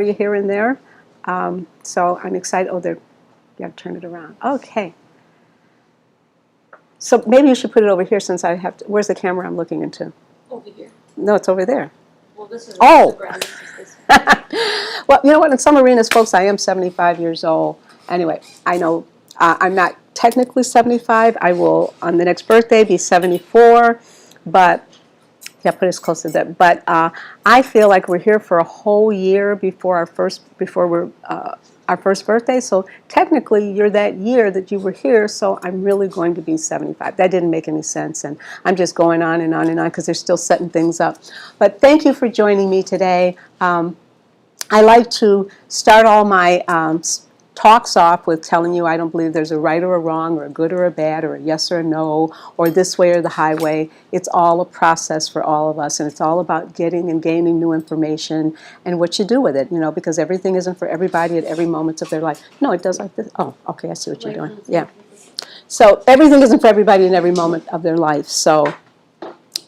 here and there. So I'm excited. Oh, they're, you got to turn it around. Okay. So maybe you should put it over here since I have to. Where's the camera I'm looking into? Over here. No, it's over there. Well, this is Oh! Instagram. This is this. Well, you know what? In some arenas, folks, I am 75 years old. Anyway, I know I'm not technically 75. I will, on the next birthday, be 74. But, yeah, put us close to that. But I feel like we're here for a whole year before our first birthday. So technically, you're that year that you were here. So I'm really going to be 75. That didn't make any sense, and I'm just going on and on and on because they're still setting things up. But thank you for joining me today. I like to start all my talks off with telling you I don't believe there's a right or a wrong or a good or a bad or a yes or a no or this way or the highway. It's all a process for all of us, and it's all about getting and gaining new information and what you do with it, you know, because everything isn't for everybody at every moment of their life. No, it does like this. Oh, okay, I see what you're doing. Yeah. So everything isn't for everybody in every moment of their life. So,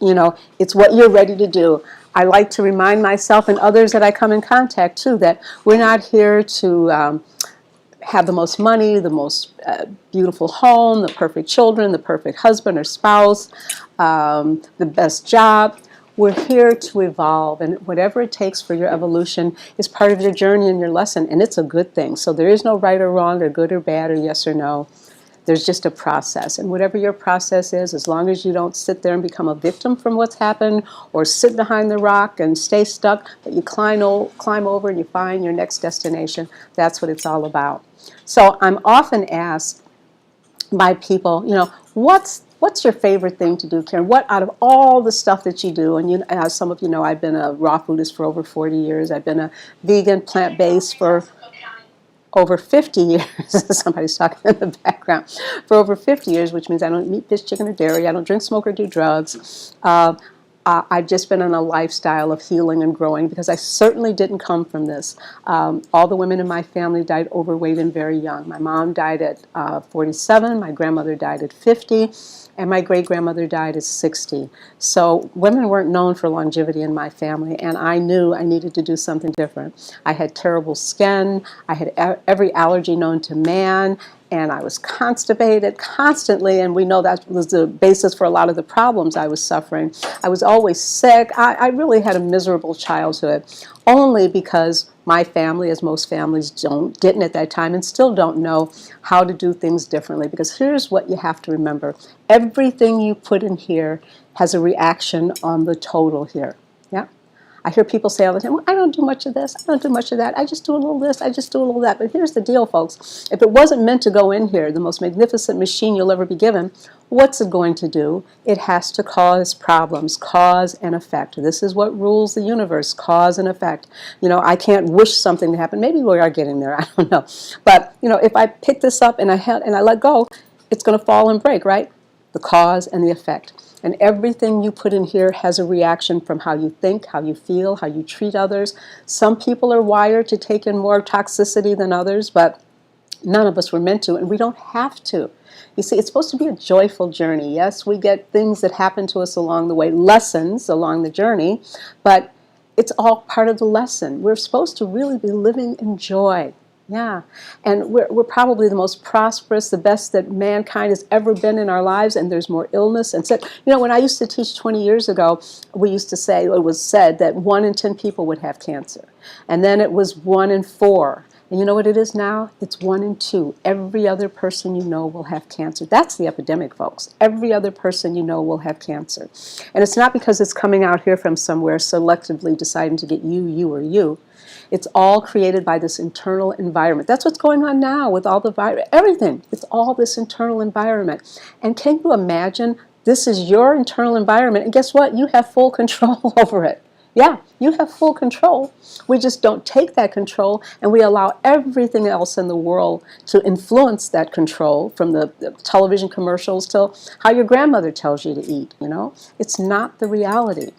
you know, it's what you're ready to do. I like to remind myself and others that I come in contact too that we're not here to have the most money, the most beautiful home, the perfect children, the perfect husband or spouse, the best job. We're here to evolve, and whatever it takes for your evolution is part of your journey and your lesson, and it's a good thing. So there is no right or wrong or good or bad or yes or no. There's just a process, and whatever your process is, as long as you don't sit there and become a victim from what's happened or sit behind the rock and stay stuck, but you climb over and you find your next destination, that's what it's all about. So I'm often asked by people, you know, what's your favorite thing to do, Karen? What out of all the stuff that you do, and you, as some of you know, I've been a raw foodist for over 40 years. I've been a vegan, plant-based for over 50 years. Somebody's talking in the background. For over 50 years, which means I don't eat meat, fish, chicken, or dairy. I don't drink, smoke, or do drugs. I've just been on a lifestyle of healing and growing because I certainly didn't come from this. All the women in my family died overweight and very young. My mom died at 47, my grandmother died at 50, and my great-grandmother died at 60. So women weren't known for longevity in my family, and I knew I needed to do something different. I had terrible skin, I had every allergy known to man, and I was constipated constantly, and we know that was the basis for a lot of the problems I was suffering. I was always sick. I really had a miserable childhood, only because my family, as most families didn't at that time and still don't know how to do things differently. Because here's what you have to remember. Everything you put in here has a reaction on the total here. Yeah. I hear people say all the time, well, I don't do much of this, I don't do much of that, I just do a little this, I just do a little that. But here's the deal, folks. If it wasn't meant to go in here, the most magnificent machine you'll ever be given, what's it going to do? It has to cause problems, cause and effect. This is what rules the universe, cause and effect. You know, I can't wish something to happen. Maybe we are getting there, I don't know. But, you know, if I pick this up and I let go, it's going to fall and break, right? The cause and the effect. And everything you put in here has a reaction from how you think, how you feel, how you treat others. Some people are wired to take in more toxicity than others, but none of us were meant to, and we don't have to. You see, it's supposed to be a joyful journey. Yes, we get things that happen to us along the way, lessons along the journey, but it's all part of the lesson. We're supposed to really be living in joy. Yeah, and we're probably the most prosperous, the best that mankind has ever been in our lives, and there's more illness. And you know, when I used to teach 20 years ago, we used to say, it was said that 1 in 10 people would have cancer. And then it was 1 in 4. And you know what it is now? It's 1 in 2. Every other person you know will have cancer. That's the epidemic, folks. Every other person you know will have cancer. And it's not because it's coming out here from somewhere selectively deciding to get you, or you. It's all created by this internal environment. That's what's going on now with all the virus, everything. It's all this internal environment. And can you imagine this is your internal environment, and guess what? You have full control over it. Yeah, you have full control. We just don't take that control, and we allow everything else in the world to influence that control, from the television commercials till how your grandmother tells you to eat, you know? It's not the reality.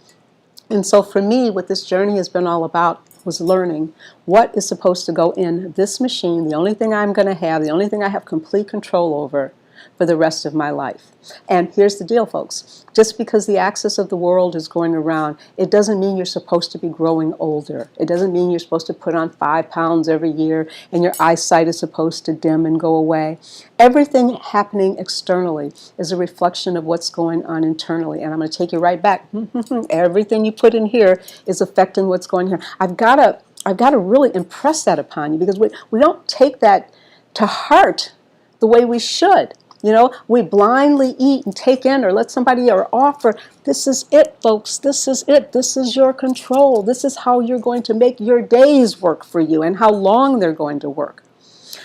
And so for me, what this journey has been all about was learning what is supposed to go in this machine. The only thing I'm going to have, the only thing I have complete control over, for the rest of my life. And here's the deal, folks. Just because the axis of the world is going around, it doesn't mean you're supposed to be growing older. It doesn't mean you're supposed to put on 5 pounds every year and your eyesight is supposed to dim and go away. Everything happening externally is a reflection of what's going on internally. And I'm going to take you right back. Everything you put in here is affecting what's going here. I've got to really impress that upon you, because we don't take that to heart the way we should. You know, we blindly eat and take in or let somebody or offer. This is it, folks. This is it. This is your control. This is how you're going to make your days work for you and how long they're going to work.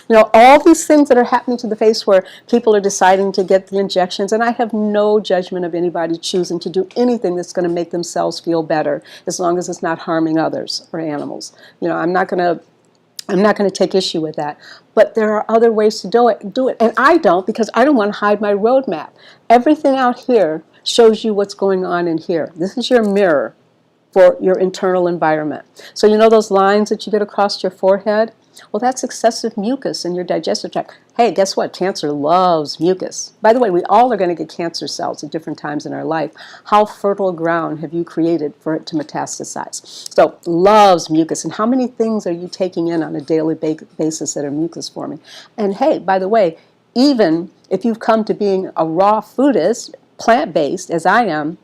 You know, all these things that are happening to the face where people are deciding to get the injections, and I have no judgment of anybody choosing to do anything that's going to make themselves feel better, as long as it's not harming others or animals. You know, I'm not going to take issue with that. But there are other ways to do it. And I don't, because I don't want to hide my roadmap. Everything out here shows you what's going on in here. This is your mirror for your internal environment. So you know those lines that you get across your forehead? Well, that's excessive mucus in your digestive tract. Hey, guess what? Cancer loves mucus. By the way, we all are going to get cancer cells at different times in our life. How fertile ground have you created for it to metastasize? So, loves mucus. And how many things are you taking in on a daily basis that are mucus forming? And hey, by the way, even if you've come to being a raw foodist, plant-based, as I am,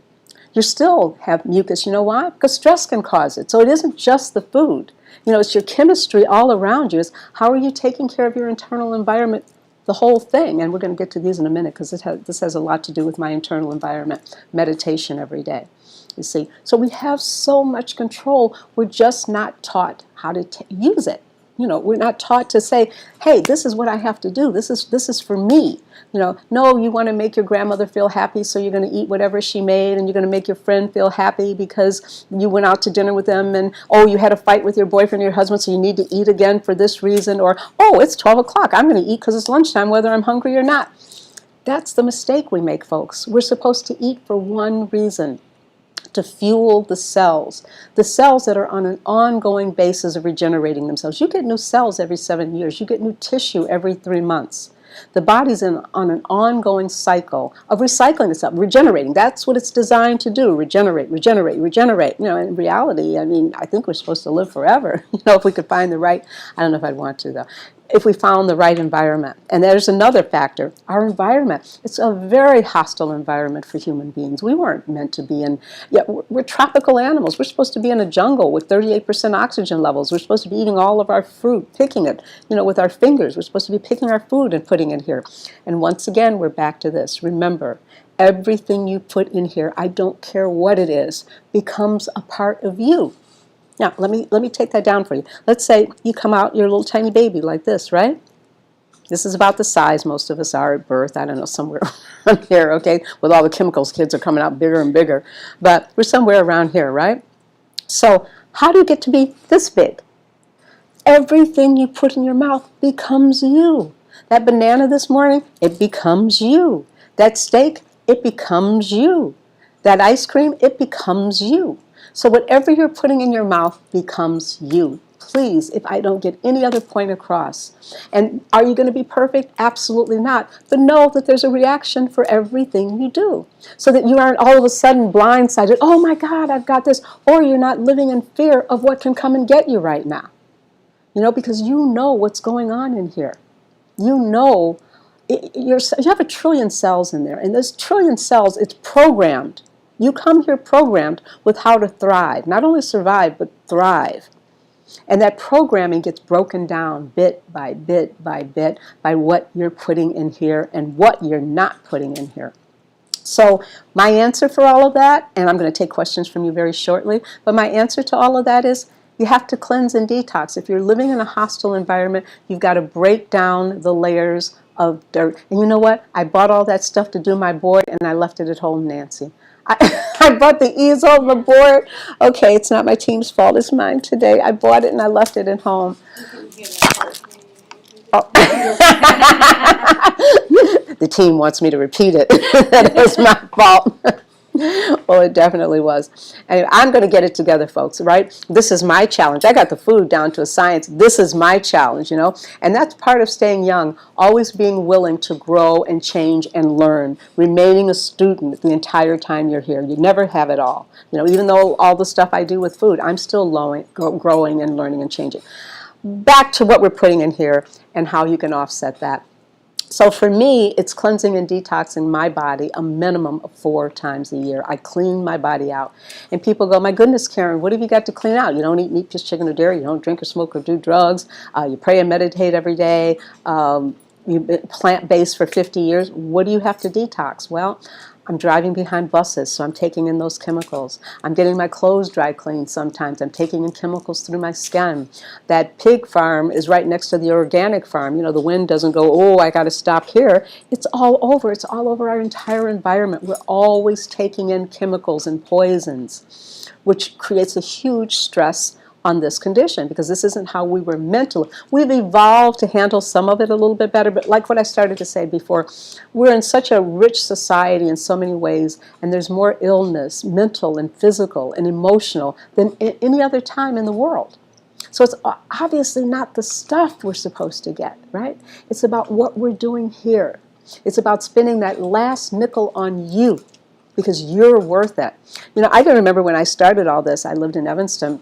you still have mucus. You know why? Because stress can cause it. So it isn't just the food. You know, it's your chemistry all around you. It's how are you taking care of your internal environment, the whole thing. And we're going to get to these in a minute, because this has a lot to do with my internal environment, meditation every day. You see, so we have so much control. We're just not taught how to use it. You know, we're not taught to say, hey, this is what I have to do. This is for me. You know, no, you want to make your grandmother feel happy, so you're going to eat whatever she made, and you're going to make your friend feel happy because you went out to dinner with them, and, oh, you had a fight with your boyfriend or your husband, so you need to eat again for this reason, or, oh, it's 12 o'clock. I'm going to eat because it's lunchtime, whether I'm hungry or not. That's the mistake we make, folks. We're supposed to eat for one reason: to fuel the cells that are on an ongoing basis of regenerating themselves. You get new cells every 7 years. You get new tissue every 3 months. The body's on an ongoing cycle of recycling itself, regenerating. That's what it's designed to do: regenerate, regenerate, regenerate. You know, in reality, I mean, I think we're supposed to live forever. You know, if we could find the right, I don't know if I'd want to though, if we found the right environment. And there's another factor, our environment. It's a very hostile environment for human beings. We weren't meant to be in, we're tropical animals. We're supposed to be in a jungle with 38% oxygen levels. We're supposed to be eating all of our fruit, picking it, you know, with our fingers. We're supposed to be picking our food and putting it here. And once again, we're back to this. Remember, everything you put in here, I don't care what it is, becomes a part of you. Now, let me take that down for you. Let's say you come out, you're a little tiny baby like this, right? This is about the size most of us are at birth. I don't know, somewhere around here, okay? With all the chemicals, kids are coming out bigger and bigger. But we're somewhere around here, right? So how do you get to be this big? Everything you put in your mouth becomes you. That banana this morning, it becomes you. That steak, it becomes you. That ice cream, it becomes you. So whatever you're putting in your mouth becomes you. Please, if I don't get any other point across. And are you going to be perfect? Absolutely not. But know that there's a reaction for everything you do. So that you aren't all of a sudden blindsided, oh my God, I've got this. Or you're not living in fear of what can come and get you right now. You know, because you know what's going on in here. You know, you have 1 trillion cells in there. And those 1 trillion cells, it's programmed. You come here programmed with how to thrive. Not only survive, but thrive. And that programming gets broken down bit by bit by bit by what you're putting in here and what you're not putting in here. So my answer for all of that, and I'm going to take questions from you very shortly, but my answer to all of that is you have to cleanse and detox. If you're living in a hostile environment, you've got to break down the layers of dirt. And you know what? I bought all that stuff to do my board, and I left it at home, Nancy. I bought the easel, the board. Okay, it's not my team's fault. It's mine today. I bought it and I left it at home. Oh. The team wants me to repeat it. That is my fault. Well, it definitely was. Anyway, I'm going to get it together, folks, right? This is my challenge. I got the food down to a science. This is my challenge, you know? And that's part of staying young, always being willing to grow and change and learn, remaining a student the entire time you're here. You never have it all. You know, even though all the stuff I do with food, I'm still growing and learning and changing. Back to what we're putting in here and how you can offset that. So for me, it's cleansing and detoxing my body a minimum of 4 times a year. I clean my body out. And people go, my goodness, Karen, what have you got to clean out? You don't eat meat, fish, chicken, or dairy. You don't drink or smoke or do drugs. You pray and meditate every day. You've been plant-based for 50 years. What do you have to detox? Well, I'm driving behind buses, so I'm taking in those chemicals. I'm getting my clothes dry cleaned sometimes. I'm taking in chemicals through my skin. That pig farm is right next to the organic farm. You know, the wind doesn't go, oh, I got to stop here. It's all over. It's all over our entire environment. We're always taking in chemicals and poisons, which creates a huge stress on this condition, because this isn't how we were meant to. We've evolved to handle some of it a little bit better, but like what I started to say before, we're in such a rich society in so many ways, and there's more illness, mental and physical and emotional, than any other time in the world. So it's obviously not the stuff we're supposed to get, right? It's about what we're doing here. It's about spending that last nickel on you, because you're worth it. You know, I can remember when I started all this, I lived in Evanston,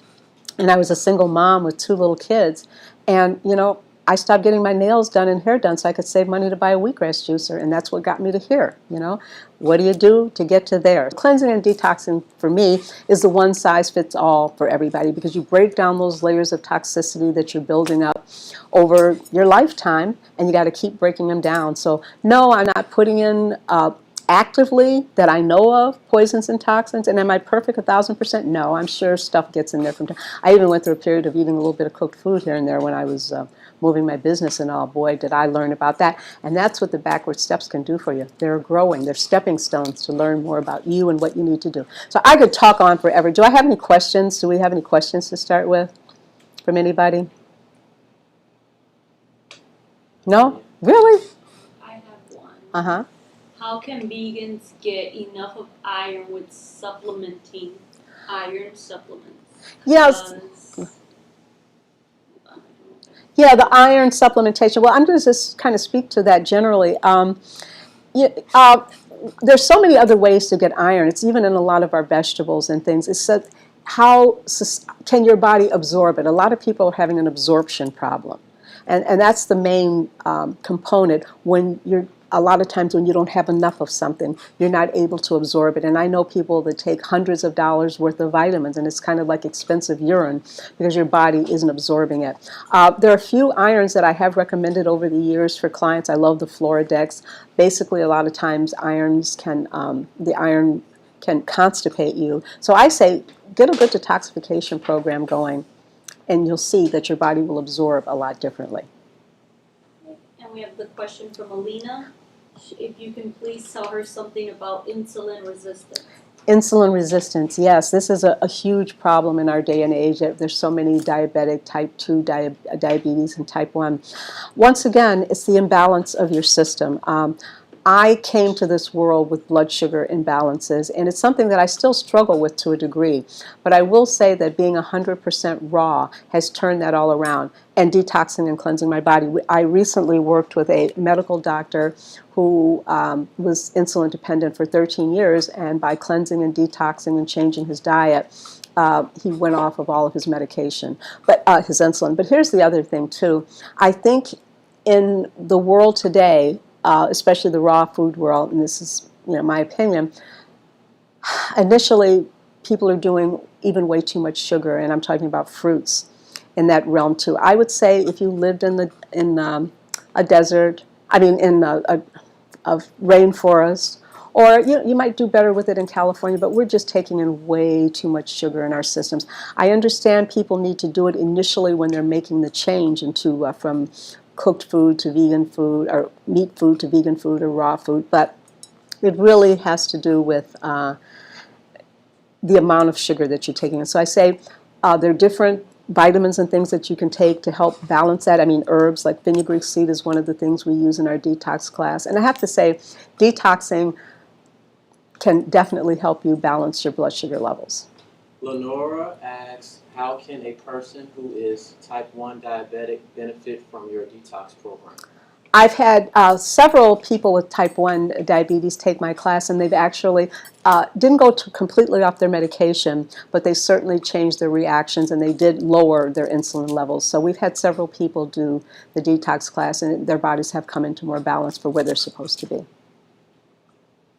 and I was a single mom with 2 little kids. And, you know, I stopped getting my nails done and hair done so I could save money to buy a wheatgrass juicer. And that's what got me to here, you know. What do you do to get to there? Cleansing and detoxing, for me, is the one-size-fits-all for everybody, because you break down those layers of toxicity that you're building up over your lifetime, and you got to keep breaking them down. So, no, I'm not putting in actively, that I know of, poisons and toxins. And am I perfect 1,000%? No, I'm sure stuff gets in there from time. I even went through a period of eating a little bit of cooked food here and there when I was moving my business, and all, boy, did I learn about that. And that's what the backward steps can do for you. They're growing. They're stepping stones to learn more about you and what you need to do. So I could talk on forever. Do I have any questions? Do we have any questions to start with from anybody? No? Really? I have one. Uh-huh. How can vegans get enough of iron with supplementing iron supplements? Yes. Because- Yeah, the iron supplementation. Well, I'm going to just kind of speak to that generally. There's so many other ways to get iron. It's even in a lot of our vegetables and things. It's that how can your body absorb it? A lot of people are having an absorption problem. And that's the main component. When you're, a lot of times when you don't have enough of something, you're not able to absorb it. And I know people that take hundreds of dollars worth of vitamins, and it's kind of like expensive urine because your body isn't absorbing it. There are a few irons that I have recommended over the years for clients. I love the Floridex. Basically, a lot of times irons can, the iron can constipate you. So I say get a good detoxification program going, and you'll see that your body will absorb a lot differently. And we have the question from Alina. If you can please tell her something about insulin resistance. Insulin resistance, yes, this is a huge problem in our day and age. There's so many diabetic, type 2 diabetes, and type 1. Once again, it's the imbalance of your system. I came to this world with blood sugar imbalances, and it's something that I still struggle with to a degree. But I will say that being 100% raw has turned that all around, and detoxing and cleansing my body. I recently worked with a medical doctor who was insulin dependent for 13 years, and by cleansing and detoxing and changing his diet, he went off of all of his medication, but his insulin. But here's the other thing too. I think in the world today, especially the raw food world, and this is, you know, my opinion, initially people are doing even way too much sugar, and I'm talking about fruits in that realm too. I would say if you lived in a desert, I mean in a rainforest, or you might do better with it in California, but we're just taking in way too much sugar in our systems. I understand people need to do it initially when they're making the change into from cooked food to vegan food, or meat food to vegan food, or raw food, but it really has to do with the amount of sugar that you're taking. And so I say there are different vitamins and things that you can take to help balance that. I mean, herbs like fenugreek seed is one of the things we use in our detox class. And I have to say, detoxing can definitely help you balance your blood sugar levels. Lenora asks, how can a person who is type 1 diabetic benefit from your detox program? I've had several people with type 1 diabetes take my class, and they've actually didn't go completely off their medication, but they certainly changed their reactions, and they did lower their insulin levels. So we've had several people do the detox class, and their bodies have come into more balance for where they're supposed to be.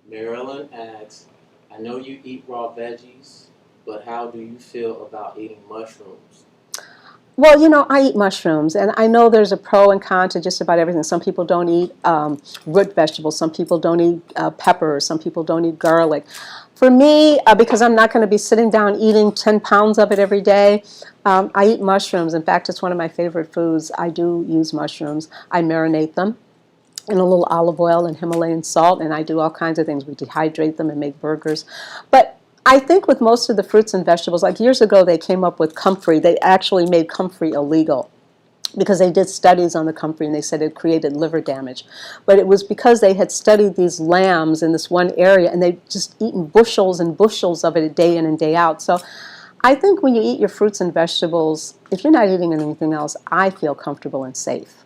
Marilyn asks, I know you eat raw veggies, but how do you feel about eating mushrooms? Well, you know, I eat mushrooms, and I know there's a pro and con to just about everything. Some people don't eat root vegetables. Some people don't eat peppers. Some people don't eat garlic. For me, because I'm not going to be sitting down eating 10 pounds of it every day, I eat mushrooms. In fact, it's one of my favorite foods. I do use mushrooms. I marinate them in a little olive oil and Himalayan salt, and I do all kinds of things. We dehydrate them and make burgers. But I think with most of the fruits and vegetables, like years ago they came up with comfrey. They actually made comfrey illegal because they did studies on the comfrey and they said it created liver damage. But it was because they had studied these lambs in this one area and they'd just eaten bushels and bushels of it day in and day out. So I think when you eat your fruits and vegetables, if you're not eating anything else, I feel comfortable and safe.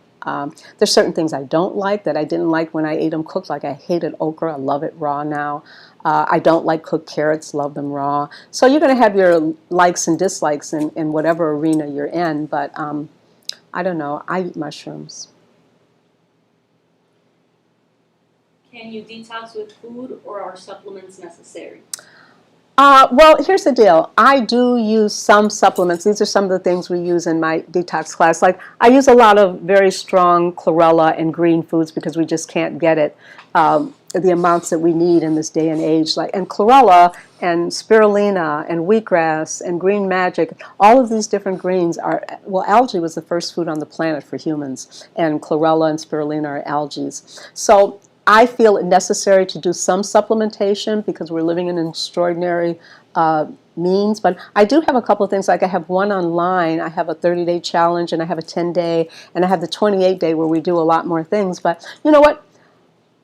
There's certain things I don't like that I didn't like when I ate them cooked. Like I hated okra. I love it raw now. I don't like cooked carrots. Love them raw. So you're going to have your likes and dislikes in whatever arena you're in. But I don't know. I eat mushrooms. Can you detox with food, or are supplements necessary? Well, here's the deal. I do use some supplements. These are some of the things we use in my detox class. Like I use a lot of very strong chlorella and green foods because we just can't get it, the amounts that we need in this day and age. And chlorella and spirulina and wheatgrass and green magic, all of these different greens are, well, algae was the first food on the planet for humans, and chlorella and spirulina are algae. So I feel it necessary to do some supplementation because we're living in an extraordinary means. But I do have a couple of things. Like I have one online. I have a 30-day challenge, and I have a 10-day, and I have the 28-day where we do a lot more things. But you know what?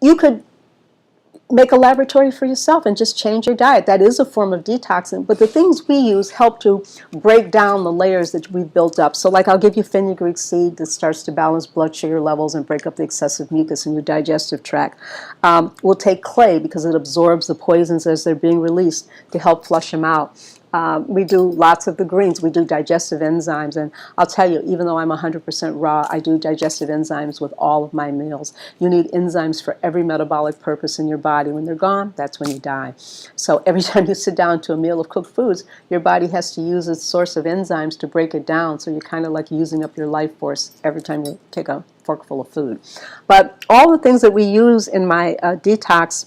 You could make a laboratory for yourself and just change your diet. That is a form of detoxing, but the things we use help to break down the layers that we've built up. So like I'll give you fenugreek seed that starts to balance blood sugar levels and break up the excessive mucus in your digestive tract. We'll take clay because it absorbs the poisons as they're being released to help flush them out. We do lots of the greens. We do digestive enzymes, and I'll tell you, even though I'm 100% raw, I do digestive enzymes with all of my meals. You need enzymes for every metabolic purpose in your body. When they're gone, that's when you die. So every time you sit down to a meal of cooked foods, your body has to use its source of enzymes to break it down, so you're kind of like using up your life force every time you take a forkful of food. But all the things that we use in my detox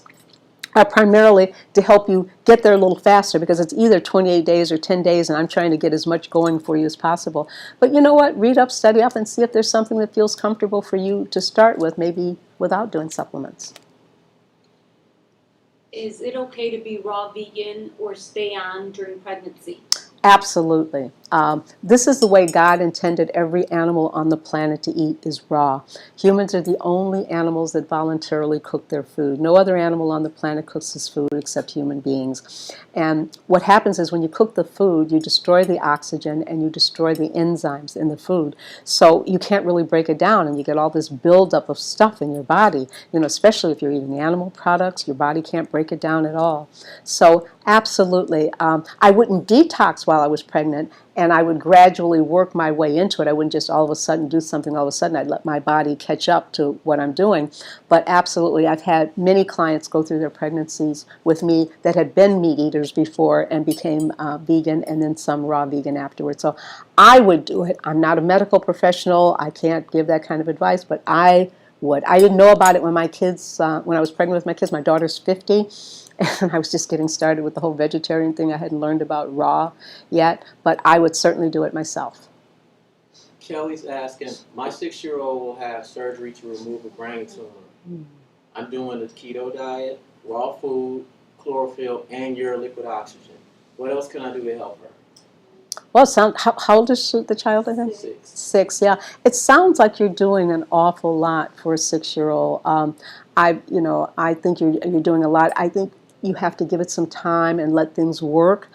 are primarily to help you get there a little faster because it's either 28 days or 10 days, and I'm trying to get as much going for you as possible. But you know what? Read up, study up, and see if there's something that feels comfortable for you to start with, maybe without doing supplements. Is it okay to be raw vegan or stay on during pregnancy? Absolutely. This is the way God intended every animal on the planet to eat, is raw. Humans are the only animals that voluntarily cook their food. No other animal on the planet cooks this food except human beings. And what happens is when you cook the food, you destroy the oxygen and you destroy the enzymes in the food. So you can't really break it down, and you get all this buildup of stuff in your body. You know, especially if you're eating animal products, your body can't break it down at all. So absolutely. I wouldn't detox while I was pregnant, and I would gradually work my way into it. I wouldn't just all of a sudden do something all of a sudden. I'd let my body catch up to what I'm doing. But absolutely, I've had many clients go through their pregnancies with me that had been meat eaters before and became vegan, and then some raw vegan afterwards. So I would do it. I'm not a medical professional. I can't give that kind of advice, but I would. I didn't know about it when my kids, when I was pregnant with my kids. My daughter's 50. And I was just getting started with the whole vegetarian thing. I hadn't learned about raw yet, but I would certainly do it myself. Kelly's asking, my 6-year-old will have surgery to remove a brain tumor. I'm doing the keto diet, raw food, chlorophyll, and your liquid oxygen. What else can I do to help her? Well, how old is the child again? 6. 6, yeah. It sounds like you're doing an awful lot for a 6-year-old. I think you're doing a lot. I think you have to give it some time and let things work.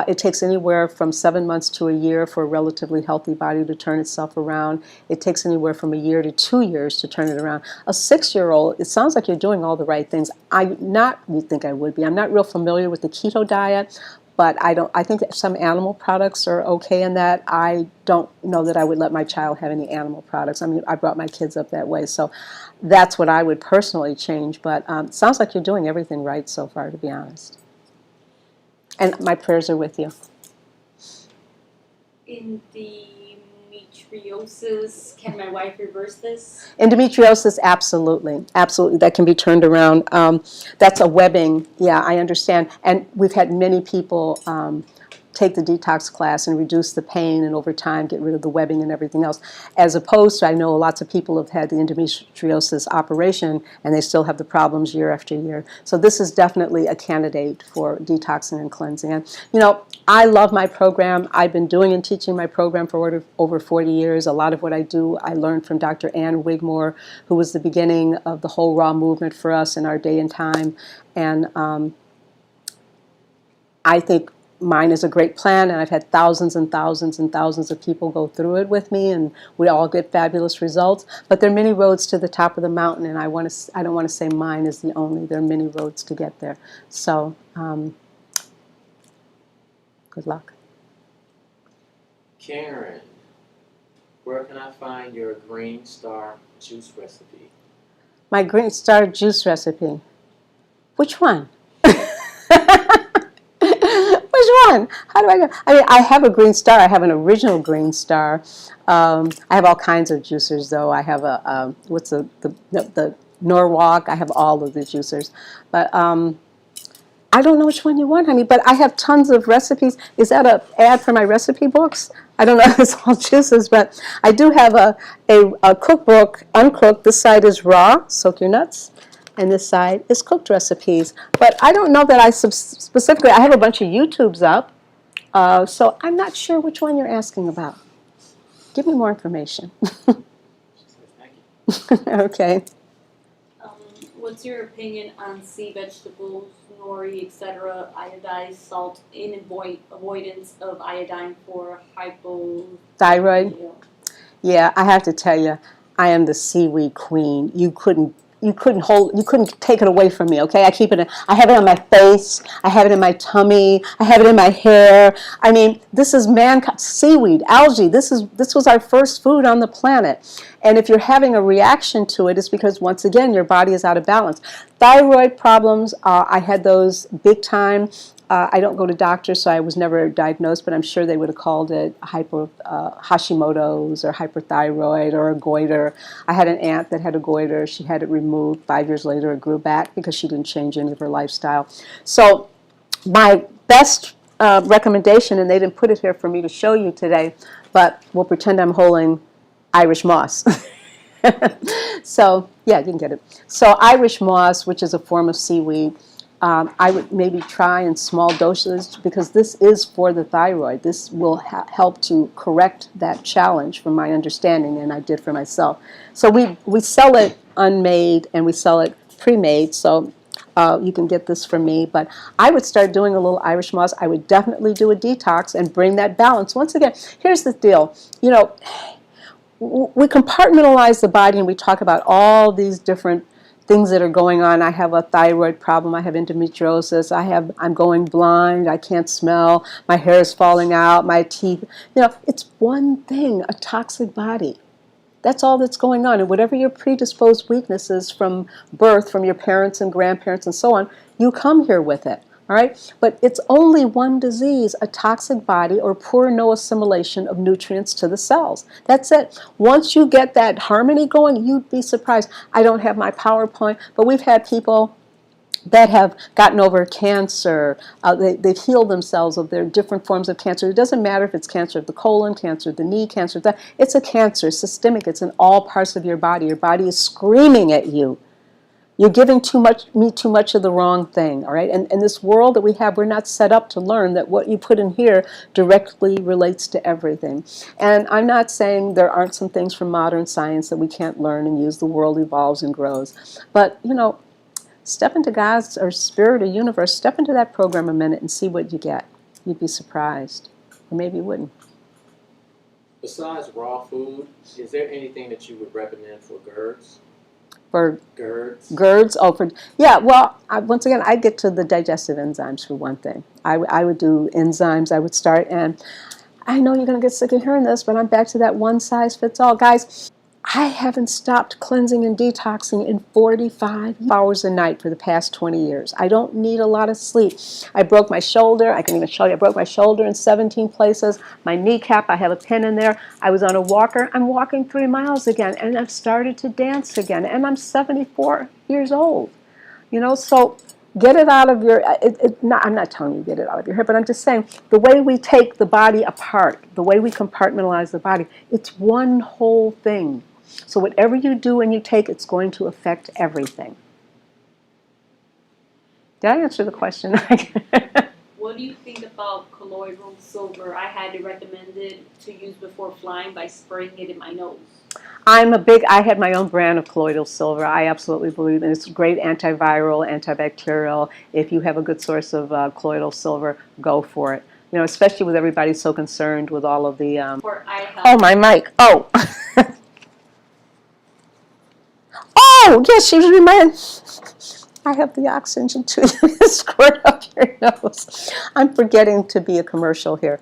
It takes anywhere from 7 months to a year for a relatively healthy body to turn itself around. It takes anywhere from a year to 2 years to turn it around. A 6-year-old, it sounds like you're doing all the right things. You think I would be. I'm not real familiar with the keto diet, but I think that some animal products are okay in that. I don't know that I would let my child have any animal products. I mean, I brought my kids up that way, so that's what I would personally change. But it sounds like you're doing everything right so far, to be honest. And my prayers are with you. Endometriosis, can my wife reverse this? Endometriosis, absolutely. Absolutely, that can be turned around. That's a webbing, yeah, I understand. And we've had many people take the detox class and reduce the pain and over time get rid of the webbing and everything else. As opposed to, I know lots of people have had the endometriosis operation and they still have the problems year after year. So this is definitely a candidate for detoxing and cleansing. And, you know, I love my program. I've been doing and teaching my program for over 40 years. A lot of what I do, I learned from Dr. Ann Wigmore, who was the beginning of the whole raw movement for us in our day and time. And I think mine is a great plan, and I've had thousands and thousands and thousands of people go through it with me, and we all get fabulous results. But there are many roads to the top of the mountain, and I don't want to say mine is the only. There are many roads to get there. So good luck. Karen, where can I find your Green Star juice recipe? My Green Star juice recipe. Which one? Which one? How do I go? I mean, I have a Green Star. I have an original Green Star. I have all kinds of juicers, though. I have a what's the Norwalk. I have all of the juicers, but I don't know which one you want, honey. But I have tons of recipes. Is that an ad for my recipe books? I don't know if it's all juices, but I do have a cookbook, uncooked. This side is raw, soak your nuts. And this side is cooked recipes. But I don't know that I specifically, I have a bunch of YouTubes up, so I'm not sure which one you're asking about. Give me more information. Okay. What's your opinion on sea vegetables, nori, etc., iodized salt in avoidance of iodine for Thyroid? Yeah, I have to tell you, I am the seaweed queen. You couldn't take it away from me, okay? I have it on my face, I have it in my tummy, I have it in my hair. I mean, this is mankind, seaweed, algae, this was our first food on the planet. And if you're having a reaction to it, it's because, once again, your body is out of balance. Thyroid problems, I had those big time. I don't go to doctors, so I was never diagnosed, but I'm sure they would have called it Hashimoto's or hyperthyroid or a goiter. I had an aunt that had a goiter. She had it removed. 5 years later, it grew back because she didn't change any of her lifestyle. So my best recommendation, and they didn't put it here for me to show you today, but we'll pretend I'm holding Irish moss. So, yeah, you can get it. So Irish moss, which is a form of seaweed, I would maybe try in small doses, because this is for the thyroid. This will help to correct that challenge, from my understanding, and I did for myself. So we sell it unmade and we sell it pre-made, so you can get this from me. But I would start doing a little Irish moss. I would definitely do a detox and bring that balance. Once again, here's the deal. You know, we compartmentalize the body and we talk about all these different things that are going on. I have a thyroid problem, I have endometriosis, I'm going blind, I can't smell, my hair is falling out, my teeth. You know, it's one thing, a toxic body. That's all that's going on. And whatever your predisposed weaknesses from birth, from your parents and grandparents and so on, you come here with it. All right? But it's only one disease, a toxic body or poor no assimilation of nutrients to the cells. That's it. Once you get that harmony going, you'd be surprised. I don't have my PowerPoint, but we've had people that have gotten over cancer. They've healed themselves of their different forms of cancer. It doesn't matter if it's cancer of the colon, cancer of the knee, cancer of that. It's a cancer, systemic. It's in all parts of your body. Your body is screaming at you. You're giving too much of the wrong thing, all right? And in this world that we have, we're not set up to learn that what you put in here directly relates to everything. And I'm not saying there aren't some things from modern science that we can't learn and use. The world evolves and grows. But, you know, Step into God's or spirit or universe, step into that program a minute and see what you get. You'd be surprised. Or maybe you wouldn't. Besides raw food, is there anything that you would recommend for GERDs? For GERDs? GERDs, yeah, well, once again, I get to the digestive enzymes for one thing. I would do enzymes, I would start, and I know you're going to get sick of hearing this, but I'm back to that one size fits all. Guys, I haven't stopped cleansing and detoxing in 45 hours a night for the past 20 years. I don't need a lot of sleep. I broke my shoulder. I can even show you. I broke my shoulder in 17 places. My kneecap, I have a pin in there. I was on a walker. I'm walking 3 miles again, and I've started to dance again, and I'm 74 years old. You know, so get it out of your, I'm not telling you to get it out of your head, but I'm just saying the way we take the body apart, the way we compartmentalize the body, it's one whole thing. So whatever you do and you take, it's going to affect everything. Did I answer the question? What do you think about colloidal silver? I highly recommend it to use before flying by spraying it in my nose. I had my own brand of colloidal silver. I absolutely believe in it. It's great antiviral, antibacterial. If you have a good source of colloidal silver, go for it. You know, especially with everybody so concerned with all of the... For eye health. Oh, my mic. Oh. Oh, yes, she was reminding. I have the oxygen too. Squirt up your nose. I'm forgetting to be a commercial here.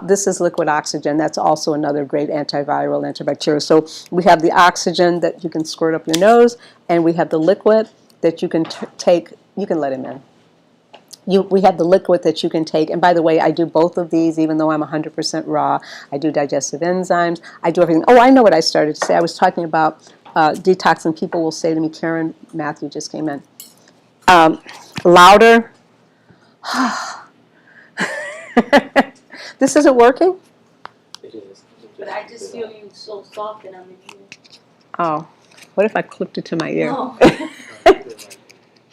This is liquid oxygen. That's also another great antiviral, antibacterial. So we have the oxygen that you can squirt up your nose, and we have the liquid that you can take. You can let him in. We have the liquid that you can take. And by the way, I do both of these, even though I'm 100% raw. I do digestive enzymes. I do everything. Oh, I know what I started to say. I was talking about detoxing. People will say to me, Karen, Matthew just came in. Louder. This isn't working? It is. But I just feel you so soft and I'm in here. Oh, what if I clipped it to my ear? No.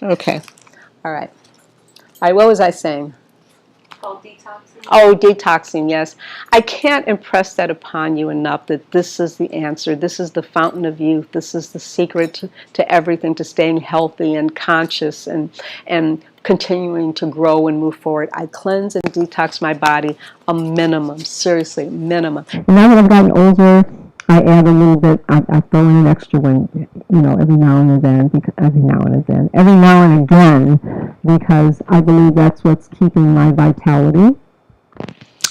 Okay. All right. All right, what was I saying? Called detoxing. Oh, detoxing, yes. I can't impress that upon you enough that this is the answer. This is the fountain of youth. This is the secret to everything, to staying healthy and conscious and continuing to grow and move forward. I cleanse and detox my body a minimum, seriously, minimum. Now that I've gotten older, I add a little bit, I throw in an extra one, every now and again, every now and again, because I believe that's what's keeping my vitality.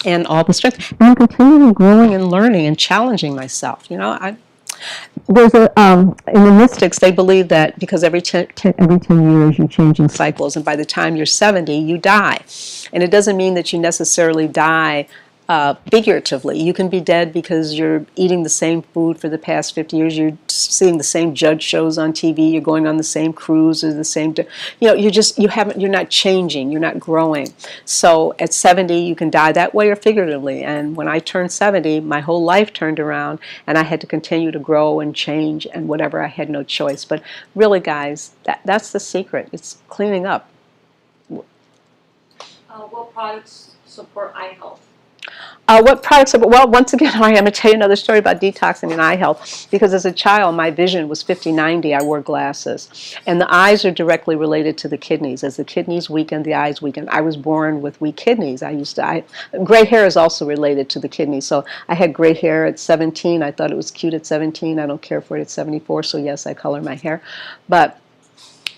And all the strength. And I'm continually growing and learning and challenging myself. There's in the mystics, they believe that because every 10 years you're changing cycles, and by the time you're 70, you die. And it doesn't mean that you necessarily die figuratively. You can be dead because you're eating the same food for the past 50 years. You're seeing the same judge shows on TV. You're going on the same cruise or the same. You're not changing. You're not growing. So at 70, you can die that way or figuratively. And when I turned 70, my whole life turned around, and I had to continue to grow and change and whatever. I had no choice. But really, guys, that's the secret. It's cleaning up. What products support eye health? What products? Well, once again, I'm going to tell you another story about detoxing and eye health. Because as a child, my vision was 50/90. I wore glasses, and the eyes are directly related to the kidneys. As the kidneys weaken, the eyes weaken. I was born with weak kidneys. Gray hair is also related to the kidneys. So I had gray hair at 17. I thought it was cute at 17. I don't care for it at 74. So yes, I color my hair, but.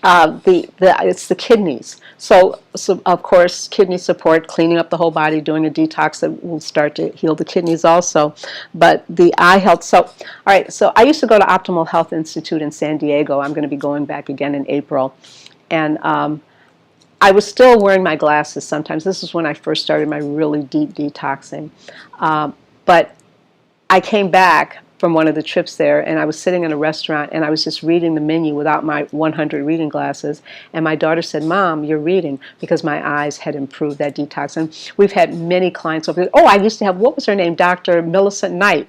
It's the kidneys. So of course, kidney support, cleaning up the whole body, doing a detox that will start to heal the kidneys also. But the eye health. So, all right. So I used to go to Optimal Health Institute in San Diego. I'm going to be going back again in April, and I was still wearing my glasses sometimes. This is when I first started my really deep detoxing, but I came back from one of the trips there, and I was sitting in a restaurant, and I was just reading the menu without my 100 reading glasses, and my daughter said, Mom, you're reading, because my eyes had improved that detox. And we've had many clients over there. Oh, I used to have, what was her name, Dr. Millicent Knight.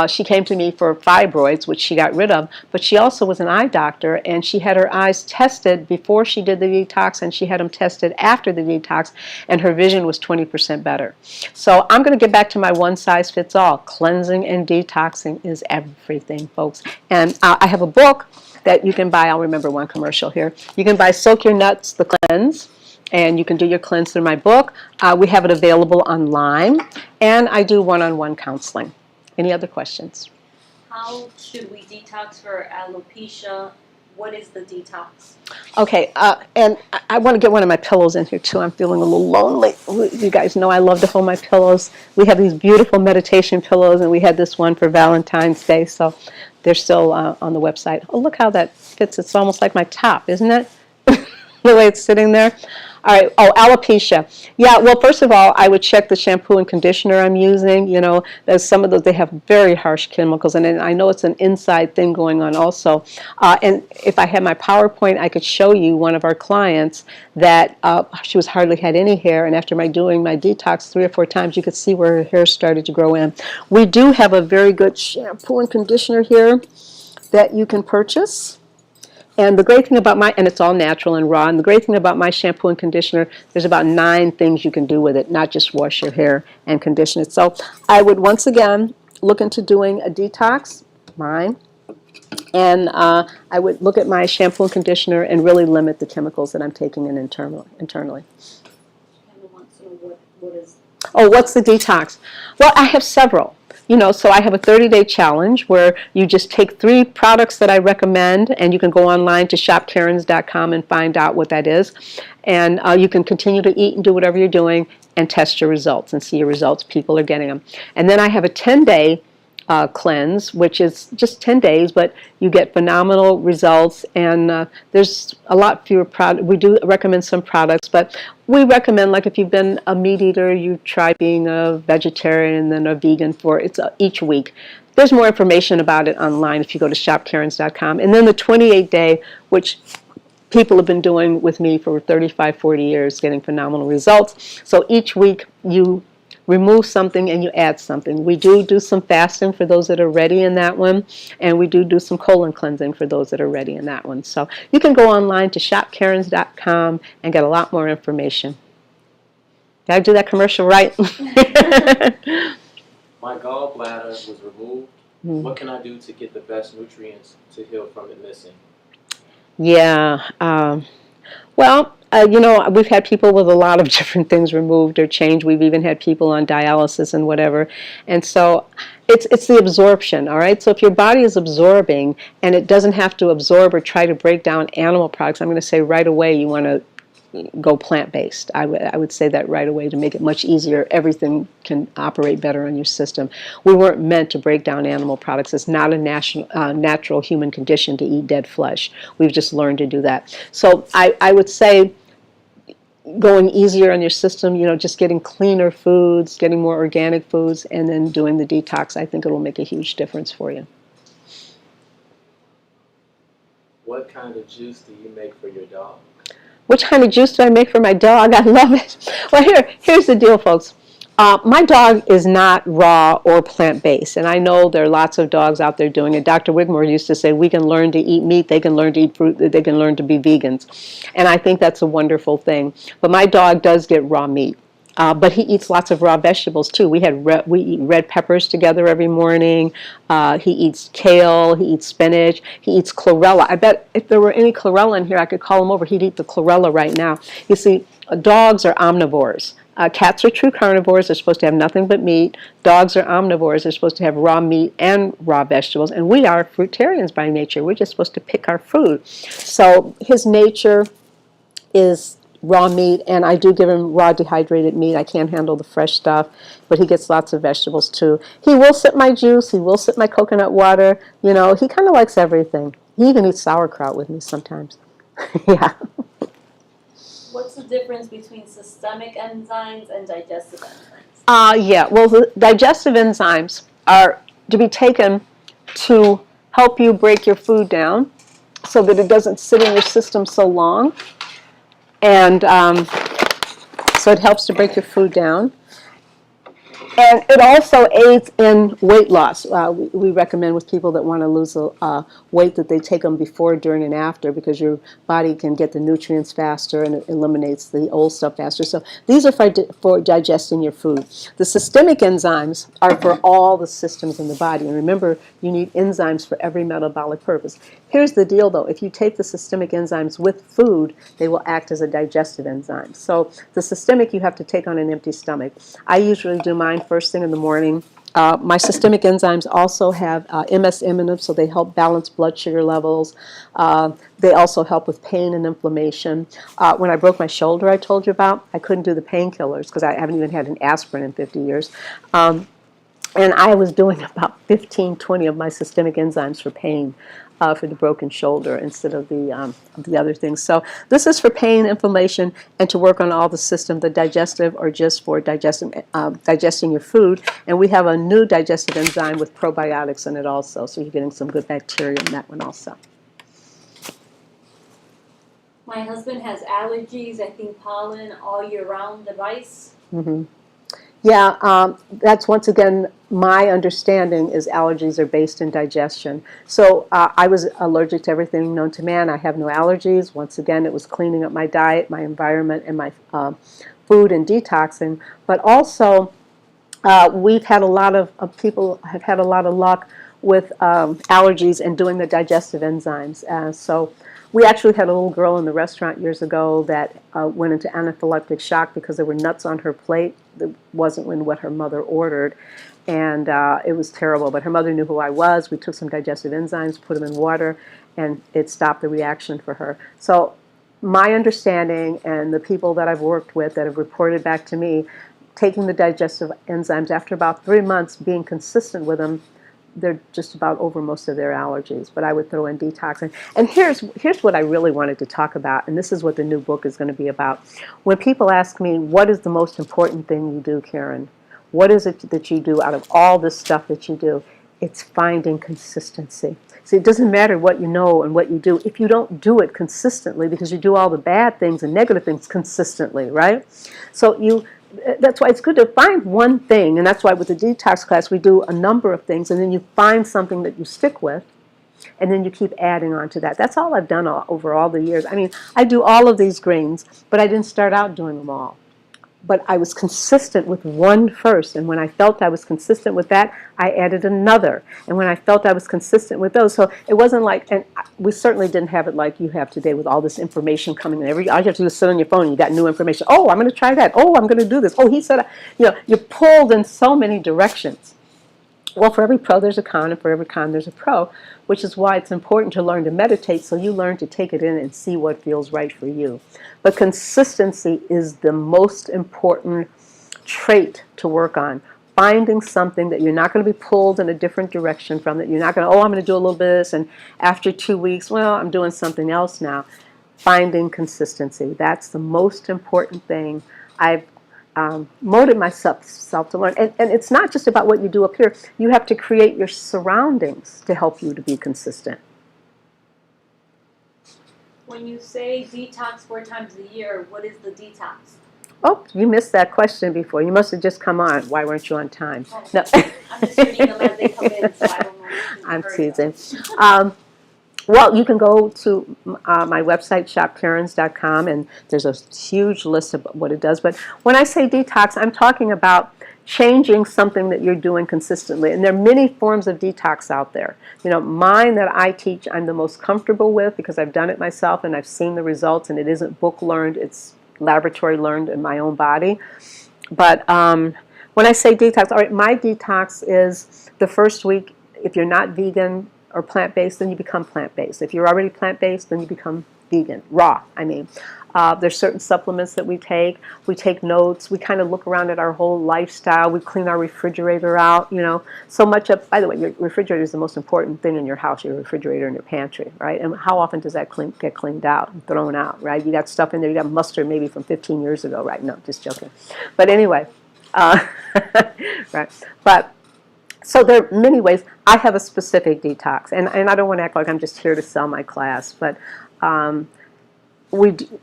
She came to me for fibroids, which she got rid of, but she also was an eye doctor, and she had her eyes tested before she did the detox, and she had them tested after the detox, and her vision was 20% better. So I'm going to get back to my one-size-fits-all. Cleansing and detoxing is everything, folks. And I have a book that you can buy. I'll remember one commercial here. You can buy Soak Your Nuts, The Cleanse, and you can do your cleanse through my book. We have it available online, and I do one-on-one counseling. Any other questions? How should we detox for alopecia? What is the detox? Okay, and I want to get one of my pillows in here too. I'm feeling a little lonely. You guys know I love to hold my pillows. We have these beautiful meditation pillows, and we had this one for Valentine's Day, so they're still on the website. Oh, look how that fits. It's almost like my top, isn't it? The way it's sitting there. All right. Oh, alopecia. Yeah. Well, first of all, I would check the shampoo and conditioner I'm using. You know, there's some of those, they have very harsh chemicals, and I know it's an inside thing going on also. And if I had my PowerPoint, I could show you one of our clients that she was hardly had any hair, and after doing my detox 3 or 4 times, you could see where her hair started to grow in. We do have a very good shampoo and conditioner here that you can purchase. And the great thing about and it's all natural and raw, and the great thing about my shampoo and conditioner, there's about 9 things you can do with it, not just wash your hair and condition it. So I would once again look into doing a detox, mine, and I would look at my shampoo and conditioner and really limit the chemicals that I'm taking in internally. Kind of want to know what is. Oh, what's the detox? Well, I have several. You know, so I have a 30-day challenge where you just take 3 products that I recommend, and you can go online to shopkarens.com and find out what that is. And you can continue to eat and do whatever you're doing and test your results and see your results. People are getting them. And then I have a 10-day cleanse, which is just 10 days, but you get phenomenal results, and there's a lot fewer products. We do recommend some products, but we recommend, like if you've been a meat eater, you try being a vegetarian and then a vegan for each week. There's more information about it online if you go to shopkarens.com. And then the 28-day, which people have been doing with me for 35, 40 years, getting phenomenal results. So each week you remove something and you add something. We do some fasting for those that are ready in that one, and we do some colon cleansing for those that are ready in that one. So you can go online to shopkarens.com and get a lot more information. Did I do that commercial right? My gallbladder was removed. What can I do to get the best nutrients to heal from it missing? Yeah. Well, you know, we've had people with a lot of different things removed or changed. We've even had people on dialysis and whatever. And so it's the absorption, all right? So if your body is absorbing and it doesn't have to absorb or try to break down animal products, I'm going to say right away you want to go plant-based. I would say that right away to make it much easier. Everything can operate better on your system. We weren't meant to break down animal products. It's not a natural human condition to eat dead flesh. We've just learned to do that. So I would say going easier on your system, you know, just getting cleaner foods, getting more organic foods, and then doing the detox, I think it will make a huge difference for you. What kind of juice do you make for your dog? Which kind of juice do I make for my dog? I love it. Well, here's the deal, folks. My dog is not raw or plant-based, and I know there are lots of dogs out there doing it. Dr. Wigmore used to say, we can learn to eat meat, they can learn to eat fruit, they can learn to be vegans. And I think that's a wonderful thing. But my dog does get raw meat. But he eats lots of raw vegetables too. We eat red peppers together every morning. He eats kale. He eats spinach. He eats chlorella. I bet if there were any chlorella in here, I could call him over. He'd eat the chlorella right now. You see, dogs are omnivores. Cats are true carnivores. They're supposed to have nothing but meat. Dogs are omnivores. They're supposed to have raw meat and raw vegetables. And we are fruitarians by nature. We're just supposed to pick our food. So his nature is raw meat, and I do give him raw dehydrated meat. I can't handle the fresh stuff, but he gets lots of vegetables too. He will sip my juice. He will sip my coconut water. You know, he kind of likes everything. He even eats sauerkraut with me sometimes. Yeah. What's the difference between systemic enzymes and digestive enzymes? Yeah, well, the digestive enzymes are to be taken to help you break your food down so that it doesn't sit in your system so long. And so it helps to break your food down. And it also aids in weight loss. We recommend with people that want to lose weight that they take them before, during, and after, because your body can get the nutrients faster and it eliminates the old stuff faster. So these are for digesting your food. The systemic enzymes are for all the systems in the body. And remember, you need enzymes for every metabolic purpose. Here's the deal, though. If you take the systemic enzymes with food, they will act as a digestive enzyme. So the systemic you have to take on an empty stomach. I usually do mine first thing in the morning. My systemic enzymes also have MSM in them, so they help balance blood sugar levels. They also help with pain and inflammation. When I broke my shoulder, I told you about, I couldn't do the painkillers because I haven't even had an aspirin in 50 years. And I was doing about 15, 20 of my systemic enzymes for pain, for the broken shoulder instead of the other things. So this is for pain, inflammation, and to work on all the system, the digestive, or just for digesting your food. And we have a new digestive enzyme with probiotics in it also, so you're getting some good bacteria in that one also. My husband has allergies, I think pollen, all year round device. Mm-hmm. Yeah, that's once again my understanding is allergies are based in digestion. So I was allergic to everything known to man. I have no allergies. Once again, it was cleaning up my diet, my environment, and my food and detoxing. But also, we've had a lot of people have had a lot of luck with allergies and doing the digestive enzymes. So we actually had a little girl in the restaurant years ago that went into anaphylactic shock because there were nuts on her plate that wasn't in what her mother ordered. And it was terrible. But her mother knew who I was. We took some digestive enzymes, put them in water, and it stopped the reaction for her. So my understanding, and the people that I've worked with that have reported back to me, taking the digestive enzymes, after about 3 months being consistent with them, they're just about over most of their allergies. But I would throw in detoxing. And here's what I really wanted to talk about, and this is what the new book is going to be about. When people ask me, what is the most important thing you do, Karen? What is it that you do out of all this stuff that you do? It's finding consistency. See, it doesn't matter what you know and what you do if you don't do it consistently, because you do all the bad things and negative things consistently, right? So that's why it's good to find one thing, and that's why with the detox class we do a number of things, and then you find something that you stick with, and then you keep adding on to that. That's all I've done over all the years. I mean, I do all of these greens, but I didn't start out doing them all. But I was consistent with one first, and when I felt I was consistent with that, I added another. And when I felt I was consistent with those, so it wasn't like, and we certainly didn't have it like you have today with all this information coming in. All you have to do is sit on your phone and you got new information. Oh, I'm going to try that. Oh, I'm going to do this. Oh, he said, you're pulled in so many directions. Well, for every pro, there's a con, and for every con, there's a pro, which is why it's important to learn to meditate, so you learn to take it in and see what feels right for you. But consistency is the most important trait to work on. Finding something that you're not going to be pulled in a different direction from, that you're not going to, I'm going to do a little bit of this, and after 2 weeks, well, I'm doing something else now. Finding consistency. That's the most important thing. I've molded myself to learn. And it's not just about what you do up here. You have to create your surroundings to help you to be consistent. When you say detox 4 times a year, what is the detox? Oh, you missed that question before. You must have just come on. Why weren't you on time? Oh, No. I'm just reading them as they come in, so I don't know. I'm teasing. Well, you can go to my website, shopkarens.com, and there's a huge list of what it does. But when I say detox, I'm talking about changing something that you're doing consistently. And there are many forms of detox out there. Mine that I teach, I'm the most comfortable with because I've done it myself and I've seen the results, and it isn't book learned, it's laboratory learned in my own body. But when I say detox, all right, my detox is the first week. If you're not vegan or plant-based, then you become plant-based. If you're already plant-based, then you become vegan, raw, I mean. There's certain supplements that we take. We take notes. We kind of look around at our whole lifestyle. We clean our refrigerator out, So much of, by the way, your refrigerator is the most important thing in your house, your refrigerator and your pantry, right? And how often does that get cleaned out and thrown out, right? You got stuff in there. You got mustard maybe from 15 years ago, right? No, just joking. But anyway, right. But so there are many ways. I have a specific detox, and I don't want to act like I'm just here to sell my class, but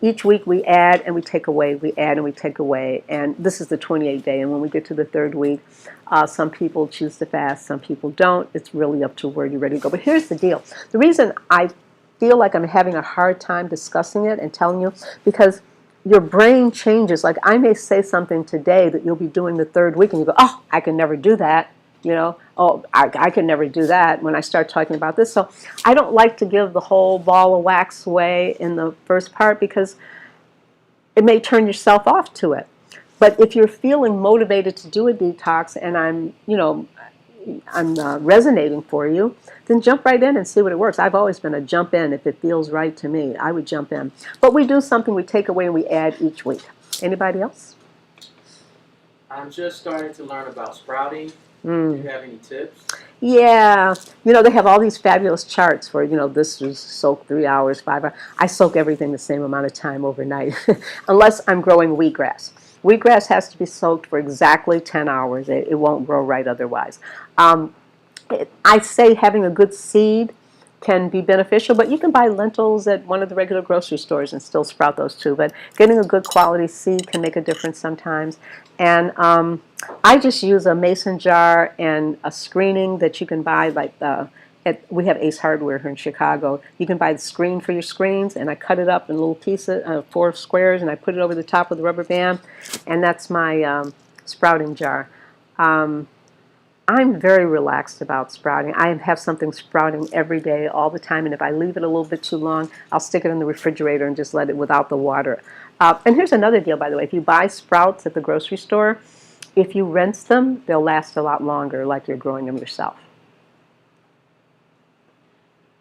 each week we add and we take away, we add and we take away, and this is the 28th day. And when we get to the third week, some people choose to fast, some people don't. It's really up to where you're ready to go. But here's the deal: the reason I feel like I'm having a hard time discussing it and telling you, because your brain changes. Like I may say something today that you'll be doing the third week, and you go, "Oh, I can never do that." You know, oh, I can never do that when I start talking about this. So I don't like to give the whole ball of wax away in the first part because it may turn yourself off to it. But if you're feeling motivated to do a detox and I'm resonating for you, then jump right in and see what it works. I've always been a jump in. If it feels right to me, I would jump in. But we do something, we take away and we add each week. Anybody else? I'm just starting to learn about sprouting. Do you have any tips? Yeah, they have all these fabulous charts for, this is soak 3 hours, 5 hours. I soak everything the same amount of time overnight, unless I'm growing wheatgrass. Wheatgrass has to be soaked for exactly 10 hours. It won't grow right otherwise. I say having a good seed can be beneficial, but you can buy lentils at one of the regular grocery stores and still sprout those too. But getting a good quality seed can make a difference sometimes. And I just use a mason jar and a screening that you can buy, like we have Ace Hardware here in Chicago. You can buy the screen for your screens, and I cut it up in little pieces, 4 squares, and I put it over the top with a rubber band, and that's my sprouting jar. I'm very relaxed about sprouting. I have something sprouting every day, all the time, and if I leave it a little bit too long, I'll stick it in the refrigerator and just let it without the water. And here's another deal, by the way. If you buy sprouts at the grocery store, if you rinse them, they'll last a lot longer, like you're growing them yourself.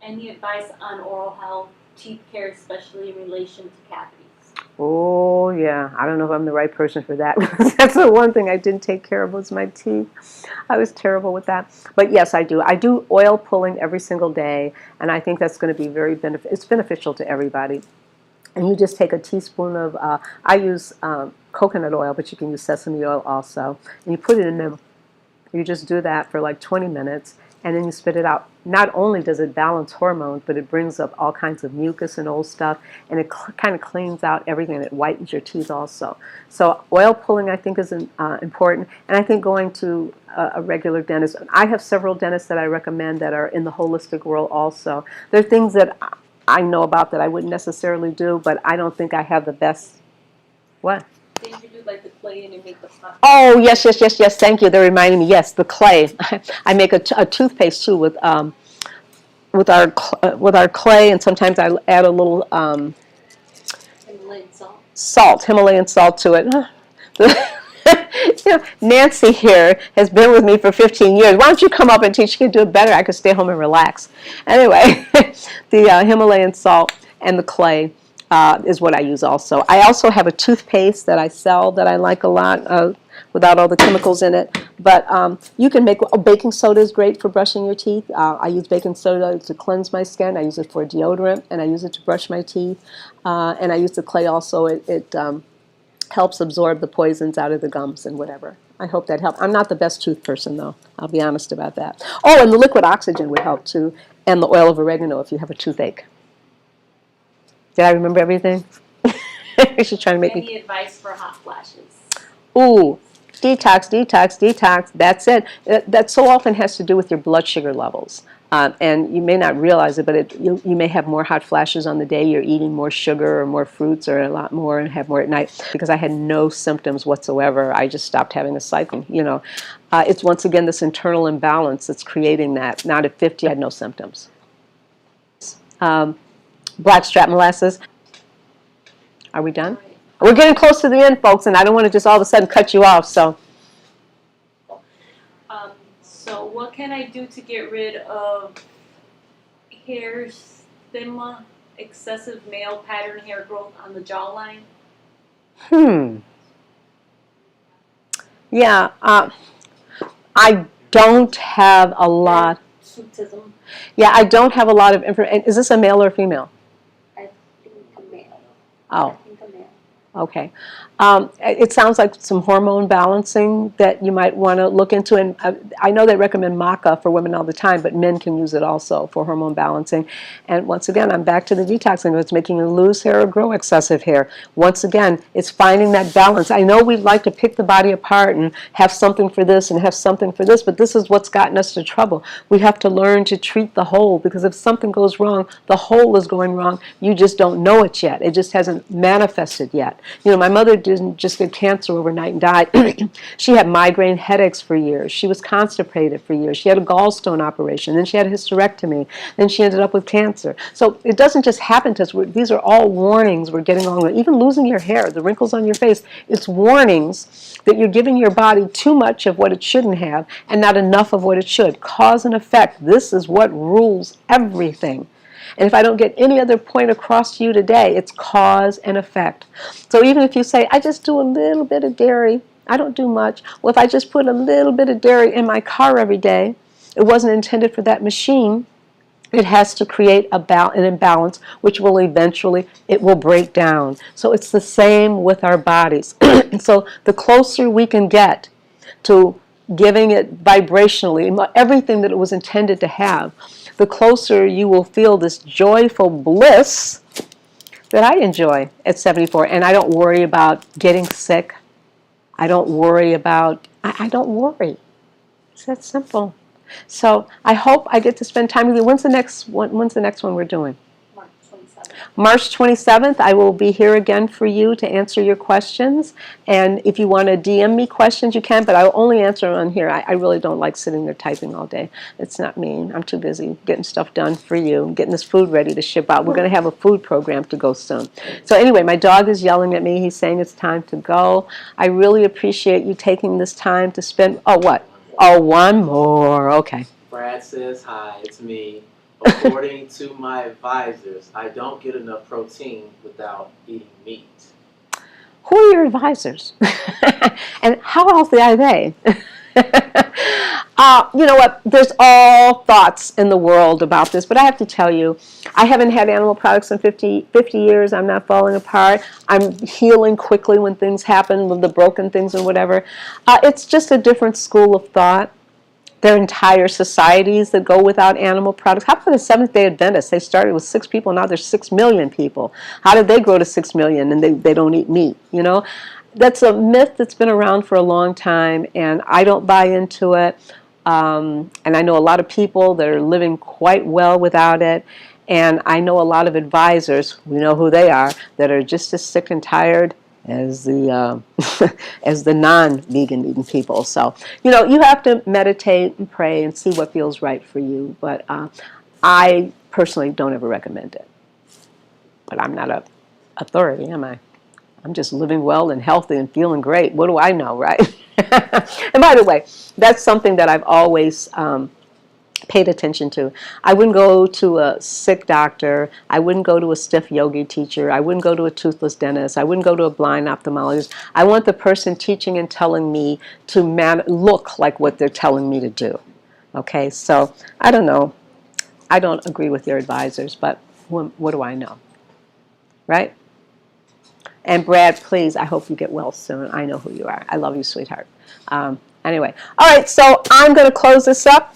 Any advice on oral health, teeth care, especially in relation to cavities? Oh, yeah. I don't know if I'm the right person for that. That's the one thing I didn't take care of was my teeth. I was terrible with that. But yes, I do. I do oil pulling every single day, and I think that's going to be very it's beneficial to everybody. And you just take a teaspoon of, I use coconut oil, but you can use sesame oil also. And you put it in there. You just do that for like 20 minutes, and then you spit it out. Not only does it balance hormones, but it brings up all kinds of mucus and old stuff, and it kind of cleans out everything, and it whitens your teeth also. So oil pulling, I think, is important, and I think going to a regular dentist. I have several dentists that I recommend that are in the holistic world also. There are things that I know about that I wouldn't necessarily do, but I don't think I have the best. What? Didn't you do like the clay and you make the pot? Oh, yes. Thank you. They're reminding me. Yes, the clay. I make a toothpaste too with our clay, and sometimes I add a little Himalayan salt. Himalayan salt to it. Nancy here has been with me for 15 years. Why don't you come up and teach? You can do it better. I could stay home and relax. Anyway, the Himalayan salt and the clay is what I use also. I also have a toothpaste that I sell that I like a lot without all the chemicals in it. But you can make, baking soda is great for brushing your teeth. I use baking soda to cleanse my skin. I use it for deodorant, and I use it to brush my teeth. And I use the clay also. It helps absorb the poisons out of the gums and whatever. I hope that helped. I'm not the best tooth person, though. I'll be honest about that. Oh, and the liquid oxygen would help, too, and the oil of oregano if you have a toothache. Did I remember everything? She's trying to make Any advice for hot flashes? Ooh, detox. That's it. That so often has to do with your blood sugar levels. And you may not realize it, but you may have more hot flashes on the day you're eating more sugar or more fruits or a lot more and have more at night. Because I had no symptoms whatsoever. I just stopped having a cycle, It's once again this internal imbalance that's creating that. Not at 50, I had no symptoms. Blackstrap molasses. Are we done? We're getting close to the end, folks, and I don't want to just all of a sudden cut you off. So what can I do to get rid of hair stigma, excessive male pattern hair growth on the jawline? Yeah, I don't have a lot. Sootism. Yeah, I don't have a lot of information. Is this a male or female? I think a male. Oh. I think a male. Okay. It sounds like some hormone balancing that you might want to look into. And I know they recommend maca for women all the time, but men can use it also for hormone balancing. And once again, I'm back to the detoxing. It's making you lose hair or grow excessive hair. Once again, it's finding that balance. I know we'd like to pick the body apart and have something for this and have something for this, but this is what's gotten us to trouble. We have to learn to treat the whole, because if something goes wrong, the whole is going wrong. You just don't know it yet. It just hasn't manifested yet. You know, my mother didn't just get cancer overnight and died. She had migraine headaches for years. She was constipated for years. She had a gallstone operation. Then she had a hysterectomy. Then she ended up with cancer. So it doesn't just happen to us. These are all warnings we're getting along with. Even losing your hair, the wrinkles on your face, it's warnings that you're giving your body too much of what it shouldn't have and not enough of what it should. Cause and effect. This is what rules everything. And if I don't get any other point across to you today, it's cause and effect. So even if you say, I just do a little bit of dairy, I don't do much. Well, if I just put a little bit of dairy in my car every day, it wasn't intended for that machine. It has to create an imbalance, which will eventually, it will break down. So it's the same with our bodies. So the closer we can get to giving it vibrationally, everything that it was intended to have, the closer you will feel this joyful bliss that I enjoy at 74. And I don't worry about getting sick. I don't worry about, I don't worry. It's that simple. So I hope I get to spend time with you. When's the next one we're doing? March 27th. March 27th, I will be here again for you to answer your questions. And if you want to DM me questions, you can, but I'll only answer on here. I really don't like sitting there typing all day. It's not me. I'm too busy getting stuff done for you, getting this food ready to ship out. We're going to have a food program to go soon. So anyway, my dog is yelling at me. He's saying it's time to go. I really appreciate you taking this time to spend, oh, what? Oh, one more. Okay. Brad says hi, it's me. According to my advisors, I don't get enough protein without eating meat. Who are your advisors? And how healthy are they? You know what? There's all thoughts in the world about this, but I have to tell you, I haven't had animal products in 50 years. I'm not falling apart. I'm healing quickly when things happen, with the broken things and whatever. It's just a different school of thought. There are entire societies that go without animal products. How about the Seventh-day Adventists? They started with 6 people, now there's 6 million people. How did they grow to 6 million and they don't eat meat, you know? That's a myth that's been around for a long time, and I don't buy into it. And I know a lot of people that are living quite well without it. And I know a lot of advisors, we know who they are, that are just as sick and tired as the as the non-vegan eating people. So, you know, you have to meditate and pray and see what feels right for you. But I personally don't ever recommend it. But I'm not a authority, am I? I'm just living well and healthy and feeling great. What do I know, right? And by the way, that's something that I've always paid attention to. I wouldn't go to a sick doctor. I wouldn't go to a stiff yogi teacher. I wouldn't go to a toothless dentist. I wouldn't go to a blind ophthalmologist. I want the person teaching and telling me to look like what they're telling me to do. Okay, so I don't know. I don't agree with your advisors, but what do I know? Right? And Brad, please, I hope you get well soon. I know who you are. I love you, sweetheart. Anyway, all right, so I'm going to close this up.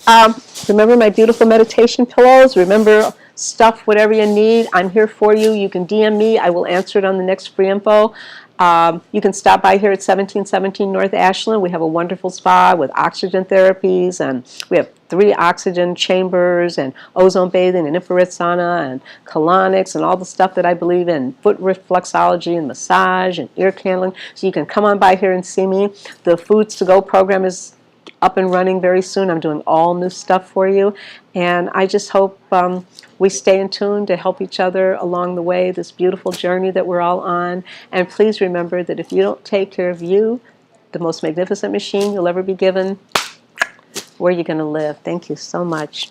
Remember my beautiful meditation pillows. Remember, stuff whatever you need. I'm here for you. You can DM me. I will answer it on the next free info. You can stop by here at 1717 North Ashland. We have a wonderful spa with oxygen therapies, and we have 3 oxygen chambers and ozone bathing and infrared sauna and colonics and all the stuff that I believe in, foot reflexology and massage and ear candling. So you can come on by here and see me. The Foods to Go program is up and running very soon. I'm doing all new stuff for you, and I just hope we stay in tune to help each other along the way, this beautiful journey that we're all on. And please remember that if you don't take care of you, the most magnificent machine you'll ever be given, where are you going to live? Thank you so much.